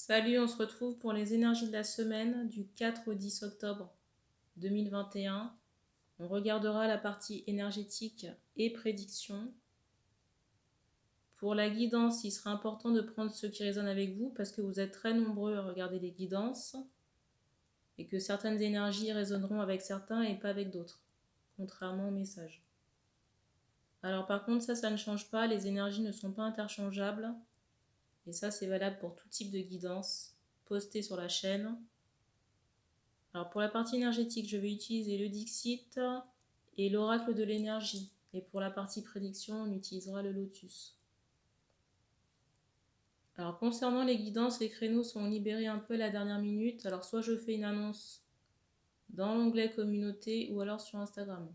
Salut, on se retrouve pour les énergies de la semaine du 4 au 10 octobre 2021. On regardera la partie énergétique et prédiction. Pour la guidance, il sera important de prendre ceux qui résonnent avec vous parce que vous êtes très nombreux à regarder les guidances et que certaines énergies résonneront avec certains et pas avec d'autres, contrairement au message. Alors par contre, ça ne change pas, les énergies ne sont pas interchangeables et ça c'est valable pour tout type de guidance postée sur la chaîne. Alors pour la partie énergétique, je vais utiliser le Dixit et l'oracle de l'énergie. Et pour la partie prédiction, on utilisera le lotus. Alors concernant les guidances, les créneaux sont libérés un peu à la dernière minute. Alors soit je fais une annonce dans l'onglet communauté ou alors sur Instagram.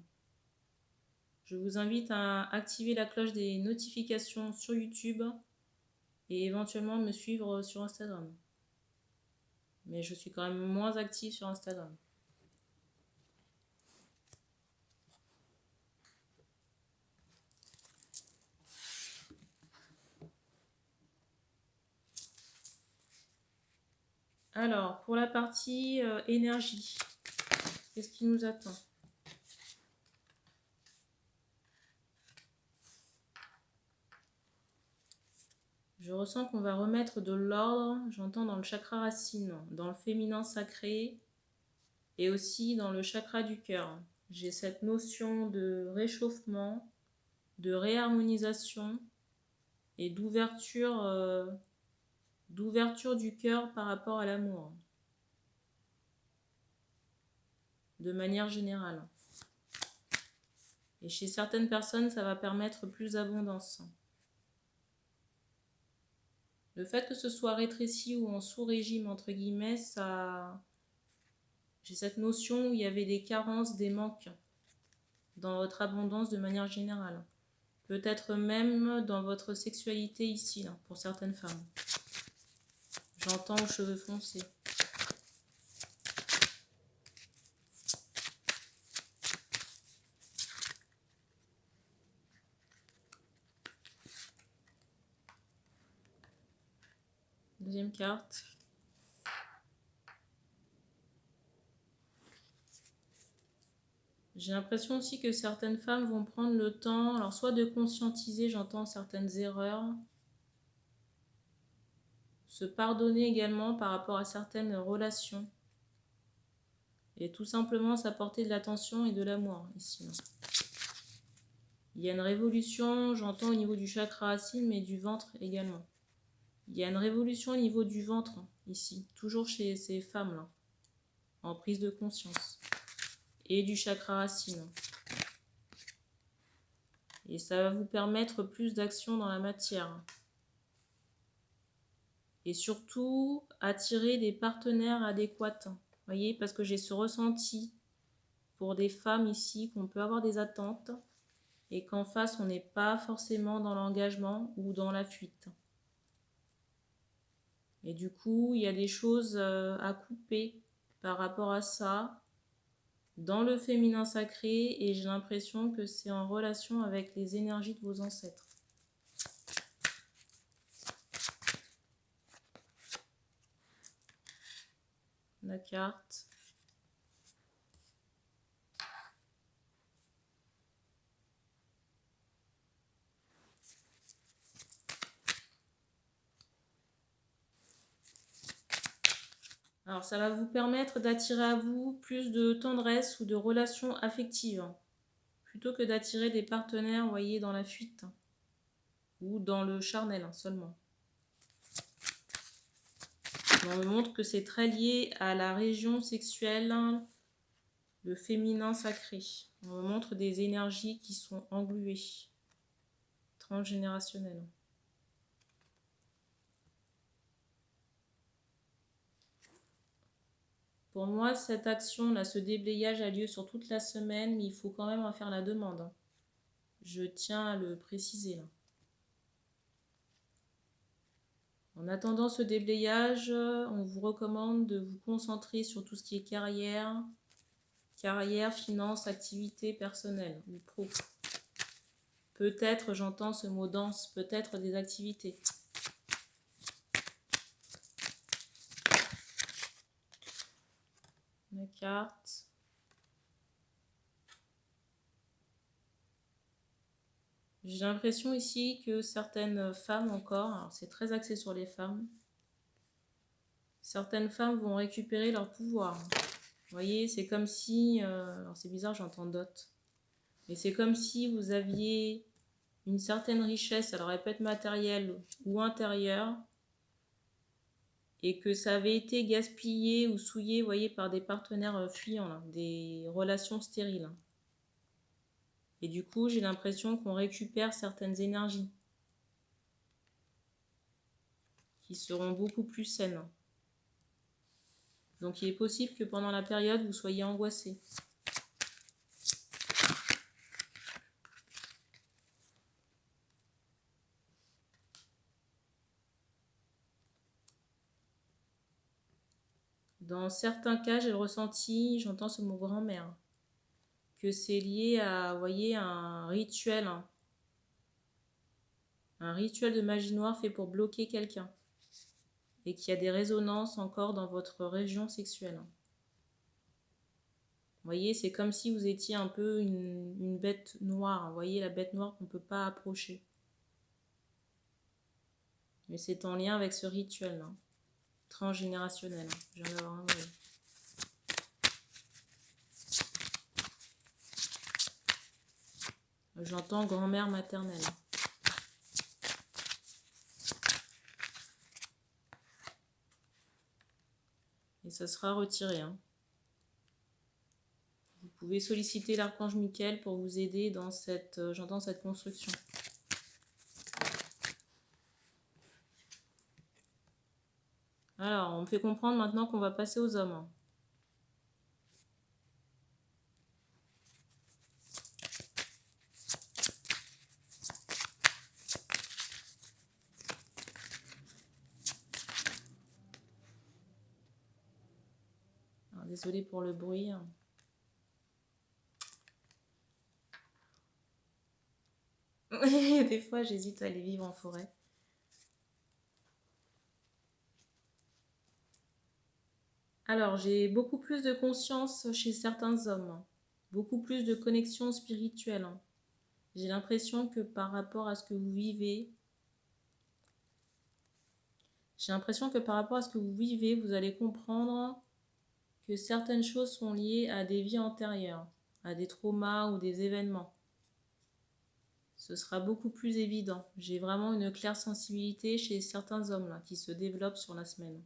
Je vous invite à activer la cloche des notifications sur YouTube et éventuellement me suivre sur Instagram. Mais je suis quand même moins active sur Instagram. Alors, pour la partie énergie, qu'est-ce qui nous attend? Je ressens qu'on va remettre de l'ordre, j'entends dans le chakra racine, dans le féminin sacré et aussi dans le chakra du cœur. J'ai cette notion de réchauffement, de réharmonisation et d'ouverture du cœur par rapport à l'amour, de manière générale. Et chez certaines personnes, ça va permettre plus d'abondance. Le fait que ce soit rétréci ou en sous-régime, entre guillemets, j'ai cette notion où il y avait des carences, des manques dans votre abondance de manière générale. Peut-être même dans votre sexualité ici, là, pour certaines femmes. J'entends aux cheveux foncés. Deuxième carte. J'ai l'impression aussi que certaines femmes vont prendre le temps, alors soit de conscientiser, j'entends certaines erreurs, se pardonner également par rapport à certaines relations, et tout simplement s'apporter de l'attention et de l'amour ici. Il y a une révolution, j'entends au niveau du chakra racine, mais du ventre également. Il y a une révolution au niveau du ventre ici, toujours chez ces femmes-là, en prise de conscience, et du chakra racine. Et ça va vous permettre plus d'action dans la matière. Et surtout, attirer des partenaires adéquats. Vous voyez, parce que j'ai ce ressenti pour des femmes ici qu'on peut avoir des attentes et qu'en face, on n'est pas forcément dans l'engagement ou dans la fuite. Et du coup, il y a des choses à couper par rapport à ça dans le féminin sacré et j'ai l'impression que c'est en relation avec les énergies de vos ancêtres. La carte. Alors ça va vous permettre d'attirer à vous plus de tendresse ou de relations affectives, plutôt que d'attirer des partenaires, vous voyez, dans la fuite ou dans le charnel seulement. On me montre que c'est très lié à la région sexuelle, le féminin sacré. On me montre des énergies qui sont engluées, transgénérationnelles. Pour moi, cette action-là, ce déblayage a lieu sur toute la semaine, mais il faut quand même en faire la demande. Je tiens à le préciser là. En attendant ce déblayage, on vous recommande de vous concentrer sur tout ce qui est carrière, finance, activité personnelle ou pro. Peut-être, j'entends ce mot danse, peut-être des activités. carte. J'ai l'impression ici que certaines femmes encore, alors c'est très axé sur les femmes, certaines femmes vont récupérer leur pouvoir. Vous voyez, c'est comme si, alors c'est bizarre, j'entends dot, mais c'est comme si vous aviez une certaine richesse, alors elle peut être matérielle ou intérieure, et que ça avait été gaspillé ou souillé, vous voyez, par des partenaires fuyants, là, des relations stériles. Et du coup, j'ai l'impression qu'on récupère certaines énergies qui seront beaucoup plus saines. Donc il est possible que pendant la période, vous soyez angoissé. Dans certains cas, j'ai le ressenti, j'entends ce mot grand-mère, que c'est lié à, vous voyez, un rituel, hein. Un rituel de magie noire fait pour bloquer quelqu'un. Et qu'il y a des résonances encore dans votre région sexuelle. Vous voyez, c'est comme si vous étiez un peu une bête noire. Vous voyez, la bête noire qu'on ne peut pas approcher. Mais c'est en lien avec ce rituel, hein, transgénérationnel. Je viens d'avoir un mot. J'entends grand-mère maternelle. Et ça sera retiré, hein. Vous pouvez solliciter l'archange Michael pour vous aider dans cette, j'entends cette construction. Alors, on me fait comprendre maintenant qu'on va passer aux hommes. Alors, désolée pour le bruit. Des fois, j'hésite à aller vivre en forêt. Alors, j'ai beaucoup plus de conscience chez certains hommes, beaucoup plus de connexion spirituelle. J'ai l'impression que par rapport à ce que vous vivez, vous allez comprendre que certaines choses sont liées à des vies antérieures, à des traumas ou des événements. Ce sera beaucoup plus évident. J'ai vraiment une claire sensibilité chez certains hommes là, qui se développent sur la semaine.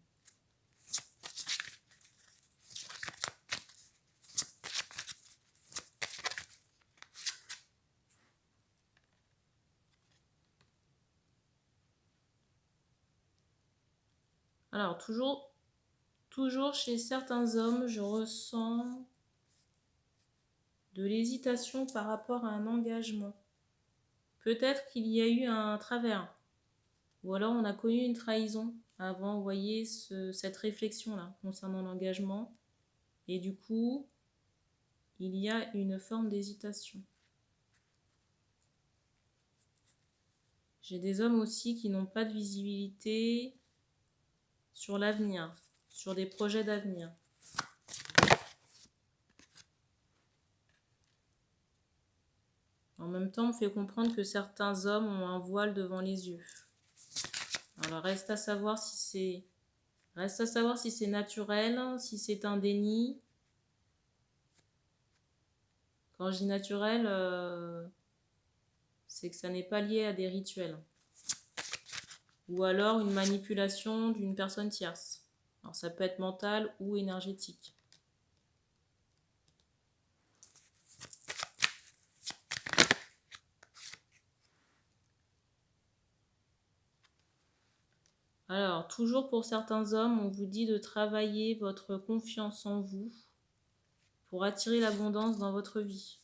Alors, toujours chez certains hommes, je ressens de l'hésitation par rapport à un engagement. Peut-être qu'il y a eu un travers, ou alors on a connu une trahison avant, vous voyez, cette réflexion-là concernant l'engagement. Et du coup, il y a une forme d'hésitation. J'ai des hommes aussi qui n'ont pas de visibilité sur l'avenir, sur des projets d'avenir. En même temps, on me fait comprendre que certains hommes ont un voile devant les yeux. Alors, reste à savoir si c'est naturel, si c'est un déni. Quand je dis naturel, c'est que ça n'est pas lié à des rituels. Ou alors une manipulation d'une personne tierce. Alors, ça peut être mental ou énergétique. Alors, toujours pour certains hommes, on vous dit de travailler votre confiance en vous pour attirer l'abondance dans votre vie.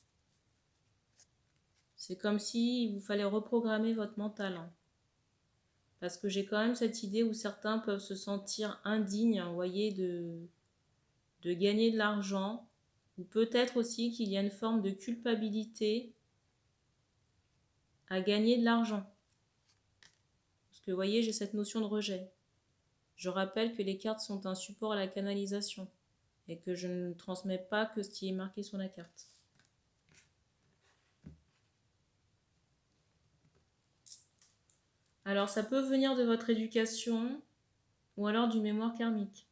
C'est comme si vous fallait reprogrammer votre mental. Parce que j'ai quand même cette idée où certains peuvent se sentir indignes, vous voyez, de gagner de l'argent. Ou peut-être aussi qu'il y a une forme de culpabilité à gagner de l'argent. Parce que vous voyez, j'ai cette notion de rejet. Je rappelle que les cartes sont un support à la canalisation. et que je ne transmets pas que ce qui est marqué sur la carte. Alors, ça peut venir de votre éducation ou alors du mémoire karmique.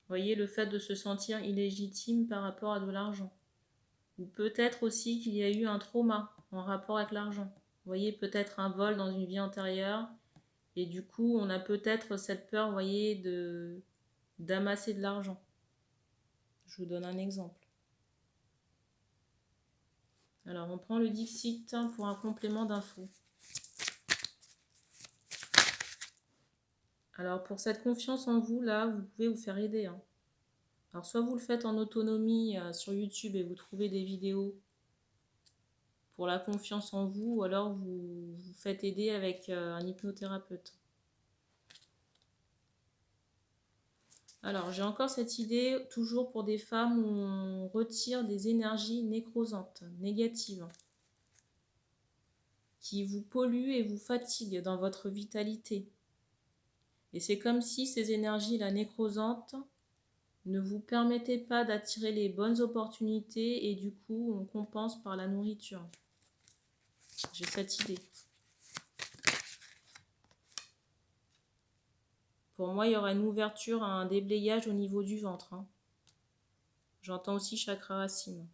Vous voyez, le fait de se sentir illégitime par rapport à de l'argent. Ou peut-être aussi qu'il y a eu un trauma en rapport avec l'argent. Vous voyez, peut-être un vol dans une vie antérieure. Et du coup, on a peut-être cette peur, vous voyez, d'amasser de l'argent. Je vous donne un exemple. Alors, on prend le Dixit pour un complément d'infos. Alors, pour cette confiance en vous, là, vous pouvez vous faire aider. Alors, soit vous le faites en autonomie sur YouTube et vous trouvez des vidéos pour la confiance en vous, ou alors vous vous faites aider avec un hypnothérapeute. Alors, j'ai encore cette idée, toujours pour des femmes où on retire des énergies nécrosantes, négatives, qui vous polluent et vous fatiguent dans votre vitalité. Et c'est comme si ces énergies-là nécrosantes ne vous permettaient pas d'attirer les bonnes opportunités et du coup, on compense par la nourriture. J'ai cette idée. Pour moi, il y aura une ouverture, un déblayage au niveau du ventre. J'entends aussi chakra racine.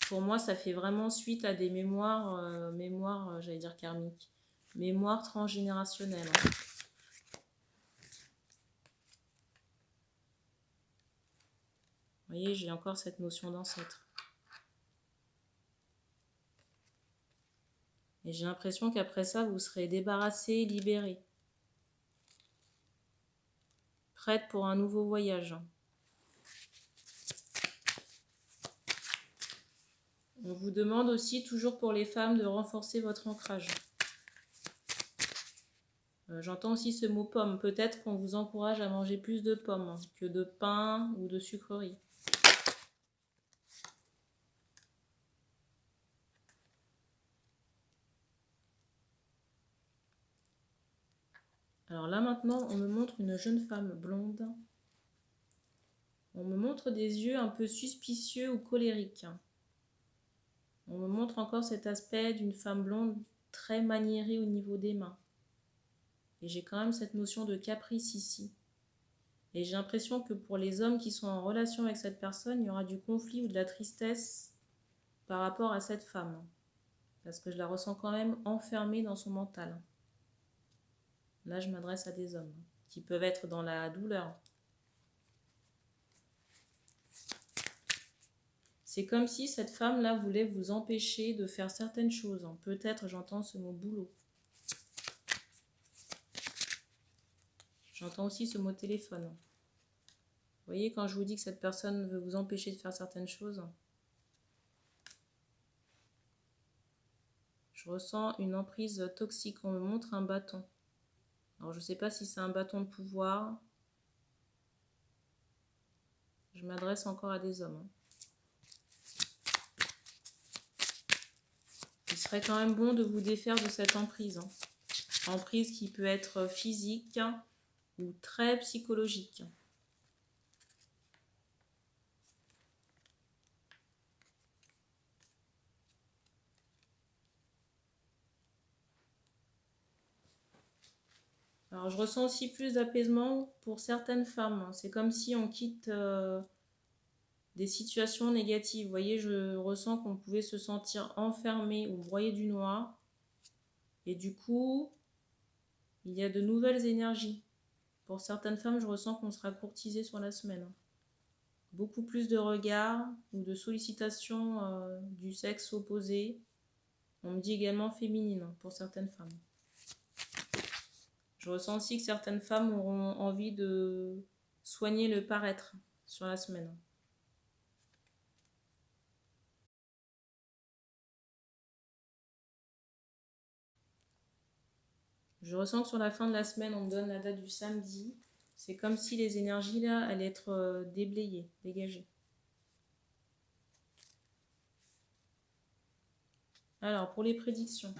Pour moi, ça fait vraiment suite à des mémoires, j'allais dire karmiques, mémoires transgénérationnelles. Vous voyez, j'ai encore cette notion d'ancêtre. Et j'ai l'impression qu'après ça, vous serez débarrassé, libéré. Prête pour un nouveau voyage. On vous demande aussi, toujours pour les femmes, de renforcer votre ancrage. J'entends aussi ce mot pomme. Peut-être qu'on vous encourage à manger plus de pommes que de pain ou de sucreries. Alors là maintenant, on me montre une jeune femme blonde. On me montre des yeux un peu suspicieux ou colériques. On me montre encore cet aspect d'une femme blonde très maniérée au niveau des mains. Et j'ai quand même cette notion de caprice ici. Et j'ai l'impression que pour les hommes qui sont en relation avec cette personne, il y aura du conflit ou de la tristesse par rapport à cette femme. Parce que je la ressens quand même enfermée dans son mental. Là, je m'adresse à des hommes qui peuvent être dans la douleur. C'est comme si cette femme-là voulait vous empêcher de faire certaines choses. Peut-être j'entends ce mot boulot. J'entends aussi ce mot téléphone. Vous voyez, quand je vous dis que cette personne veut vous empêcher de faire certaines choses, je ressens une emprise toxique. On me montre un bâton. Alors, je ne sais pas si c'est un bâton de pouvoir. Je m'adresse encore à des hommes. Il serait quand même bon de vous défaire de cette emprise. Emprise qui peut être physique ou très psychologique. Alors, je ressens aussi plus d'apaisement pour certaines femmes. C'est comme si on quitte des situations négatives. Vous voyez, je ressens qu'on pouvait se sentir enfermé ou broyé du noir. Et du coup, il y a de nouvelles énergies. Pour certaines femmes, je ressens qu'on sera courtisé sur la semaine. Beaucoup plus de regards ou de sollicitations du sexe opposé. On me dit également féminine pour certaines femmes. Je ressens aussi que certaines femmes auront envie de soigner le paraître sur la semaine. Je ressens que sur la fin de la semaine, on me donne la date du samedi. C'est comme si les énergies là allaient être déblayées, dégagées. Alors, pour les prédictions.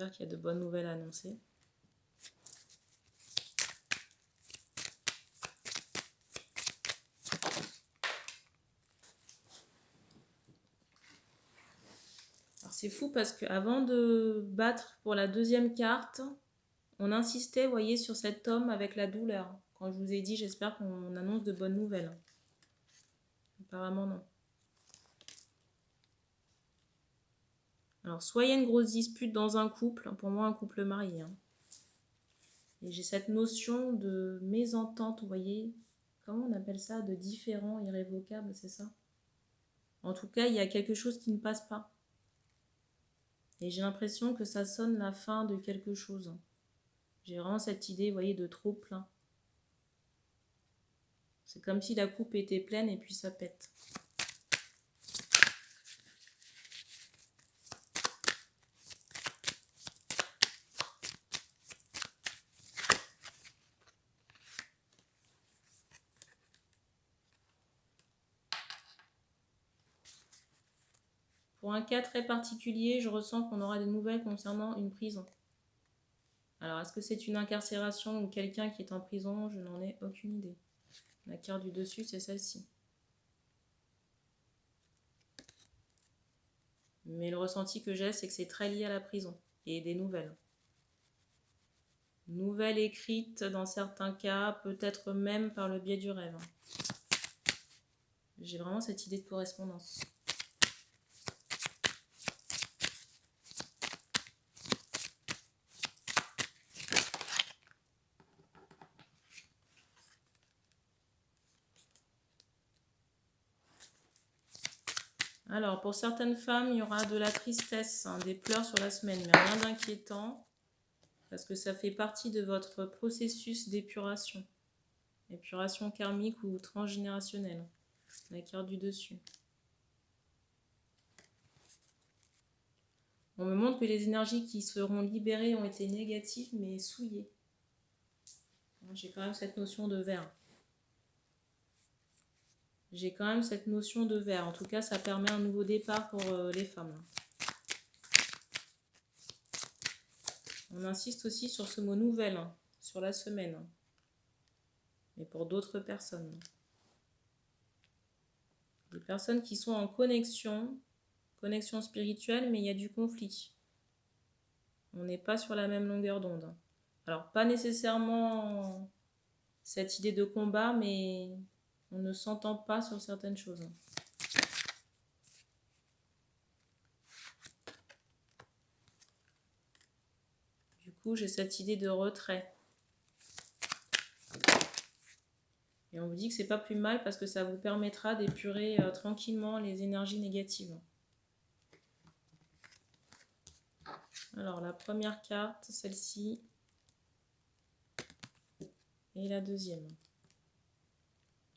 J'espère qu'il y a de bonnes nouvelles à annoncer. Alors c'est fou parce qu'avant de battre pour la deuxième carte, on insistait, vous voyez, sur cet homme avec la douleur. Quand je vous ai dit, j'espère qu'on annonce de bonnes nouvelles. Apparemment, non. Alors, soit il y a une grosse dispute dans un couple, pour moi un couple marié. Et j'ai cette notion de mésentente, vous voyez, comment on appelle ça, de différent, irrévocable, c'est ça? En tout cas, il y a quelque chose qui ne passe pas. Et j'ai l'impression que ça sonne la fin de quelque chose. J'ai vraiment cette idée, vous voyez, de trop plein. C'est comme si la coupe était pleine et puis ça pète. Pour un cas très particulier, je ressens qu'on aura des nouvelles concernant une prison. Alors, est-ce que c'est une incarcération ou quelqu'un qui est en prison? Je n'en ai aucune idée. La carte du dessus, c'est celle-ci. Mais le ressenti que j'ai, c'est que c'est très lié à la prison et des nouvelles. Nouvelles écrites dans certains cas, peut-être même par le biais du rêve. J'ai vraiment cette idée de correspondance. Alors, pour certaines femmes, il y aura de la tristesse, des pleurs sur la semaine, mais rien d'inquiétant, parce que ça fait partie de votre processus d'épuration. Épuration karmique ou transgénérationnelle. La carte du dessus. On me montre que les énergies qui seront libérées ont été négatives, mais souillées. J'ai quand même cette notion de vert. J'ai quand même cette notion de vert. En tout cas, ça permet un nouveau départ pour les femmes. On insiste aussi sur ce mot nouvelle, sur la semaine. Mais pour d'autres personnes. Des personnes qui sont en connexion spirituelle, mais il y a du conflit. On n'est pas sur la même longueur d'onde. Alors, pas nécessairement cette idée de combat, mais on ne s'entend pas sur certaines choses. Du coup, j'ai cette idée de retrait. Et on vous dit que c'est pas plus mal parce que ça vous permettra d'épurer tranquillement les énergies négatives. Alors, la première carte, celle-ci. Et la deuxième.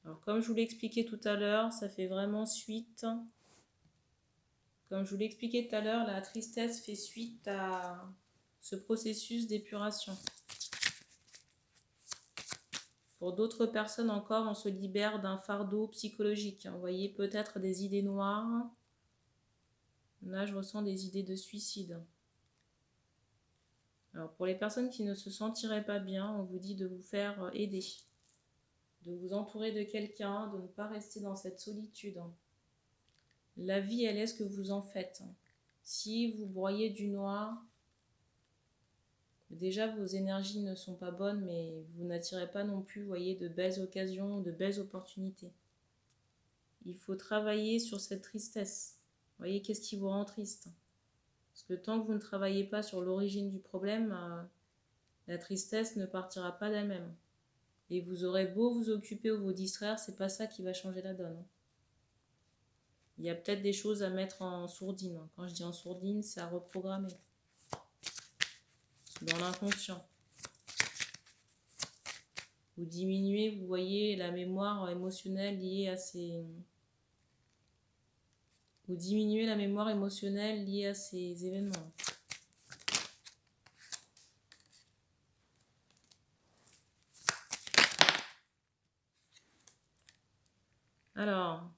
Alors, comme je vous l'ai expliqué tout à l'heure, ça fait vraiment suite. Comme je vous l'ai expliqué tout à l'heure, la tristesse fait suite à ce processus d'épuration. Pour d'autres personnes encore, on se libère d'un fardeau psychologique. Vous voyez, peut-être des idées noires. Là, je ressens des idées de suicide. Alors, pour les personnes qui ne se sentiraient pas bien, on vous dit de vous faire aider. De vous entourer de quelqu'un, de ne pas rester dans cette solitude. La vie, elle est ce que vous en faites. Si vous broyez du noir, déjà vos énergies ne sont pas bonnes, mais vous n'attirez pas non plus, vous voyez, de belles occasions, de belles opportunités. Il faut travailler sur cette tristesse. Vous voyez, qu'est-ce qui vous rend triste? Parce que tant que vous ne travaillez pas sur l'origine du problème, la tristesse ne partira pas d'elle-même. Et vous aurez beau vous occuper ou vous distraire, c'est pas ça qui va changer la donne. Il y a peut-être des choses à mettre en sourdine. Quand je dis en sourdine, c'est à reprogrammer. Dans l'inconscient. Vous diminuez, vous voyez, la mémoire émotionnelle liée à ces... Vous diminuez la mémoire émotionnelle liée à ces événements. Alors,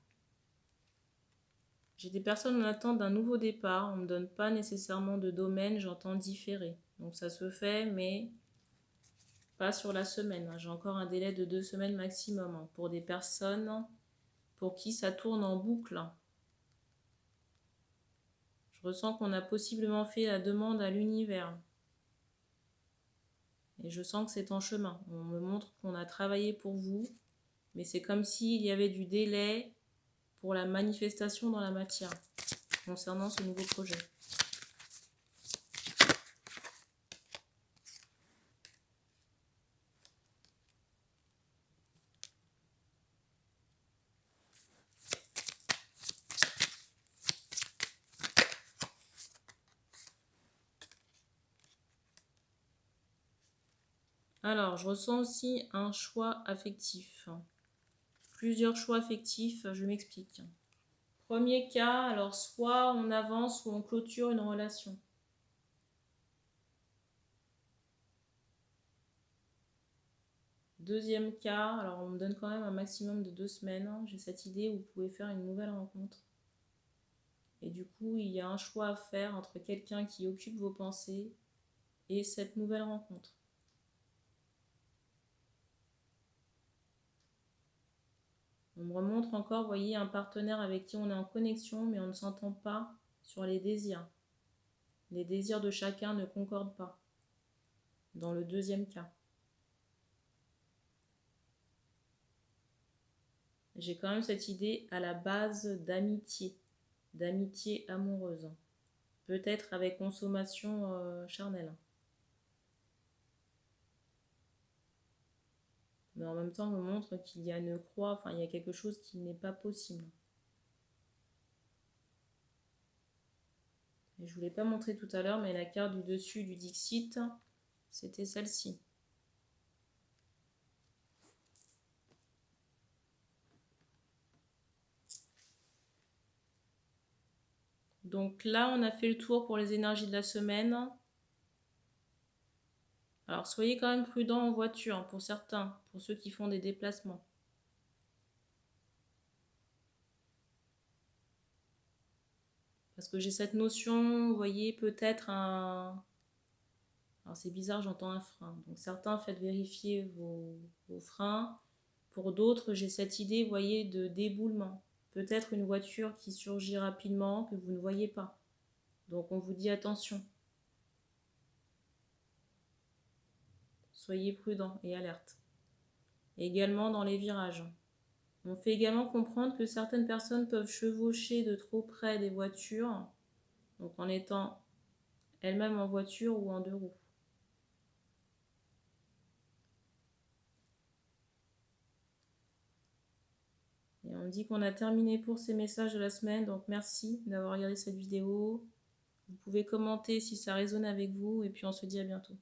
J'ai des personnes en attente d'un nouveau départ. On ne me donne pas nécessairement de domaine, j'entends différer. Donc ça se fait, mais pas sur la semaine. J'ai encore un délai de 2 semaines maximum pour des personnes pour qui ça tourne en boucle. Je ressens qu'on a possiblement fait la demande à l'univers. Et je sens que c'est en chemin. On me montre qu'on a travaillé pour vous, mais c'est comme s'il y avait du délai pour la manifestation dans la matière concernant ce nouveau projet. Alors, je ressens aussi un choix affectif. Plusieurs choix affectifs, je m'explique. Premier cas, alors soit on avance ou on clôture une relation. Deuxième cas, alors on me donne quand même un maximum de 2 semaines. J'ai cette idée où vous pouvez faire une nouvelle rencontre. Et du coup, il y a un choix à faire entre quelqu'un qui occupe vos pensées et cette nouvelle rencontre. On me remontre encore, vous voyez, un partenaire avec qui on est en connexion, mais on ne s'entend pas sur les désirs. Les désirs de chacun ne concordent pas. Dans le deuxième cas. J'ai quand même cette idée à la base d'amitié amoureuse. Peut-être avec consommation charnelle. Mais en même temps, on me montre qu'il y a une croix, enfin il y a quelque chose qui n'est pas possible. Et je ne vous l'ai pas montré tout à l'heure, mais la carte du dessus du Dixit, c'était celle-ci. Donc là, on a fait le tour pour les énergies de la semaine. Alors, soyez quand même prudents en voiture, pour certains, pour ceux qui font des déplacements. Parce que j'ai cette notion, vous voyez, peut-être un... Alors c'est bizarre, j'entends un frein. Donc certains, faites vérifier vos freins. Pour d'autres, j'ai cette idée, vous voyez, de déboulement. Peut-être une voiture qui surgit rapidement, que vous ne voyez pas. Donc on vous dit attention. Soyez prudents et alertes. Également dans les virages. On fait également comprendre que certaines personnes peuvent chevaucher de trop près des voitures, donc en étant elles-mêmes en voiture ou en 2 roues. Et on me dit qu'on a terminé pour ces messages de la semaine, donc merci d'avoir regardé cette vidéo. Vous pouvez commenter si ça résonne avec vous, et puis on se dit à bientôt.